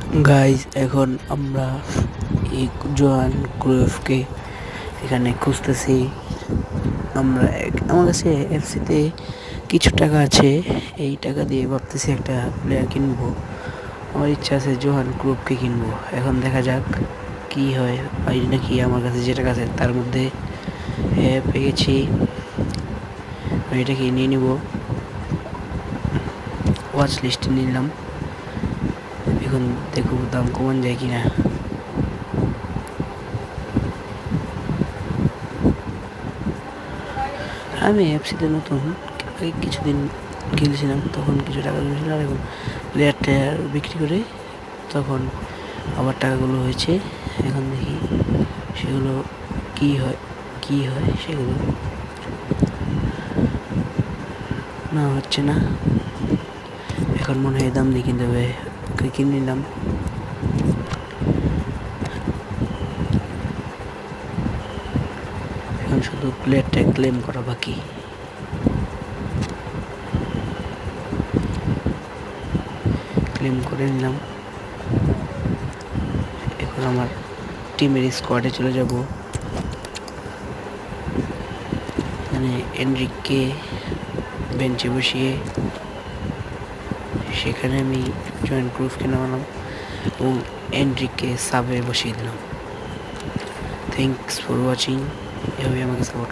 Guys এখন আমরা এই জোহান ক্রুইফকে এখানে খুঁজতেছি। আমার কাছে এফসিতে কিছু টাকা আছে, এই টাকা দিয়ে ভাবতেছি একটা প্লেয়ার কিনবো। আমার ইচ্ছা আছে জোহান ক্রুইফকে কিনবো। এখন দেখা যাক কি হয়, পাই নাকি। আমার কাছে যে টাকা আছে তার মধ্যে পেয়ে গেছি, আমি এটাকে নিয়ে নিব। ওয়াচ লিস্টে নিলাম, এখন দেখো দাম কমান যায় কিনা। আমি এফসিতে নতুন, কিছুদিন খেলেছিলাম, তখন কিছু টাকা জমেছিল, আর এখন প্লেয়ার টেয়ার বিক্রি করে তখন আবার টাকাগুলো হয়েছে। এখন দেখি সেগুলো কি হয় সেগুলো না হচ্ছে না। এখন মনে হয় দাম দিয়ে কিনতে হবে, কিনে নিলাম। এখন শুধু প্লেয়ারটা ক্লেম করা বাকি। ক্লেম করে নিলাম। এখন আমার টিমের স্কোয়াডে চলে যাব। মানে এনরিককে বেঞ্চে বসিয়ে সেখানে আমি জয়েন ক্রুইফকে নামালাম এবং এনরিককে সাবে বসিয়ে দিলাম। Thanks for watching. এভাবে আমাকে সাপোর্ট